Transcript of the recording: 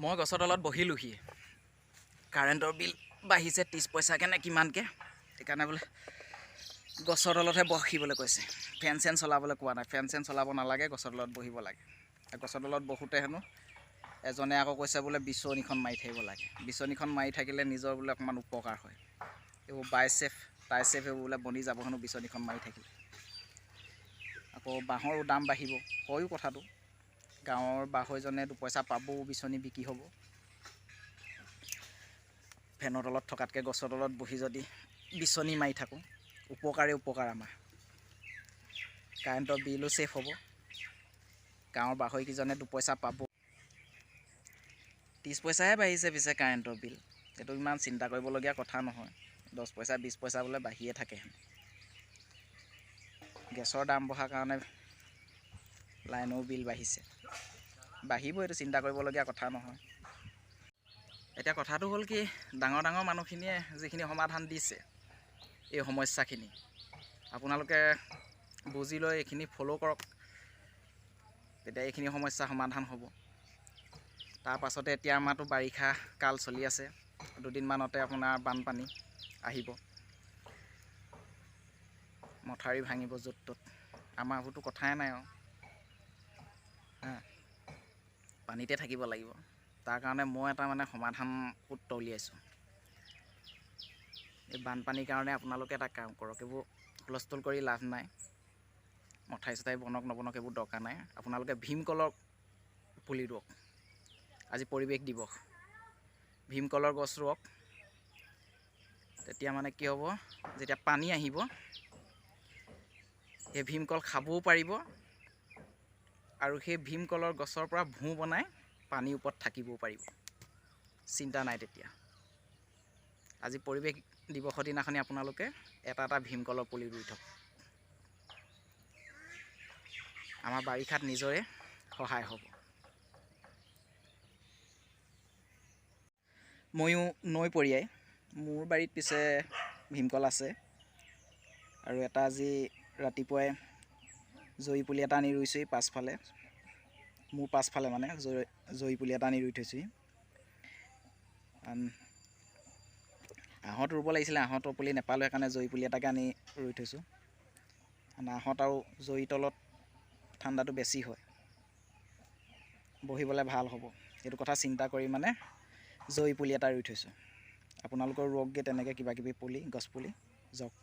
মই গছৰ তলত বহিলোহি কাৰেণ্টৰ বিল বাঢ়িছে 30 পইচাকৈ নে কিমানকৈ সেইকাৰণে বোলে গছৰ তলতহে বহিবলৈ কৈছে ফেন চেন চলাবলৈ কোৱা নাই ফেন চেন চলাব নালাগে গছৰ তলত বহিব লাগে গছৰ তলত বহুতে হেনো এজনে আকৌ কৈছে বোলে বিচনীখন মাৰি থাকিব লাগে বিচনীখন মাৰি থাকিলে নিজৰ বোলে অকণমান উপকাৰ হয় এইবোৰ বাইচেফ টাইচেফ এইবোৰ বোলে বনি যাব হেনো বিচনীখন মাৰি থাকিলে আকৌ বাঁহৰো দাম বাঢ়িব হয়ো কথাটো গাঁৱৰ বাঁহৈজনে 2 পইচা পাবও বিচনী বিক্ৰী হ'ব ফেনৰ তলত থকাতকৈ গছৰ তলত বহি যদি বিচনী মাৰি থাকোঁ উপকাৰ আমাৰ কাৰেণ্টৰ বিলো ছেফ হ'ব গাঁৱৰ বাঁহৈকেইজনে 2 পইচা পাব 30 পইচাহে বাঢ়িছে পিছে কাৰেণ্টৰ বিল এইটো ইমান চিন্তা কৰিবলগীয়া কথা নহয় 10 পইচা 20 পইচা বোলে বাঢ়িয়ে থাকে গেছৰ দাম বঢ়াৰ কাৰণে লাইনৰ বিল বাঢ়িছে বাঢ়িব এইটো চিন্তা কৰিবলগীয়া কথা নহয় এতিয়া কথাটো হ'ল কি ডাঙৰ মানুহখিনিয়ে যিখিনি সমাধান দিছে এই সমস্যাখিনি আপোনালোকে বুজি লৈ এইখিনি ফ'ল' কৰক তেতিয়া এইখিনি সমস্যা সমাধান হ'ব তাৰ পাছতে এতিয়া আমাৰতো বাৰিষা কাল চলি আছে দুদিনমানতে আপোনাৰ বানপানী আহিব মথাউৰি ভাঙিব য'ত ত'ত আমাৰবোৰতো কথাই নাই আৰু পানীতে থাকিব লাগিব তাৰ কাৰণে মই এটা মানে সমাধান সূত্ৰ উলিয়াইছোঁ এই বানপানীৰ কাৰণে আপোনালোকে এটা কাম কৰক এইবোৰ হুলস্থুল কৰি লাভ নাই মথাউৰি চথাউৰি বনক নবনক এইবোৰ দৰকাৰ নাই আপোনালোকে ভীমকলৰ পুলি ৰুৱক আজি পৰিৱেশ দিৱস ভীমকলৰ গছ ৰুৱক তেতিয়া মানে কি হ'ব যেতিয়া পানী আহিব সেই ভীমকল খাবও পাৰিব আৰু সেই ভীমকলৰ গছৰ পৰা ভূঁ বনাই পানীৰ ওপৰত থাকিবও পাৰিব চিন্তা নাই তেতিয়া আজি পৰিৱেশ দিৱসৰ দিনাখনি আপোনালোকে এটা ভীমকলৰ পুলি ৰুই থওক আমাৰ বাৰিষাত নিজৰে সহায় হ'ব ময়ো নৈ পৰিয়াই মোৰ বাৰীত পিছে ভীমকল আছে আৰু এটা আজি ৰাতিপুৱাই জৰি পুলি এটা আনি ৰুইছোঁহি পাছফালে মোৰ পাছফালে মানে জৰি পুলি এটা আনি ৰুই থৈছোঁহি আহঁত ৰুব লাগিছিলে আহঁতৰ পুলি নেপালোঁ সেইকাৰণে জৰি পুলি এটাকে আনি ৰুই থৈছোঁ আহঁত আৰু জৰি তলত ঠাণ্ডাটো বেছি হয় বহিবলৈ ভাল হ'ব সেইটো কথা চিন্তা কৰি মানে জৰি পুলি এটা ৰুই থৈছোঁ আপোনালোকৰ ৰুৱকগৈ তেনেকৈ কিবাকিবি পুলি গছপুলি যাওক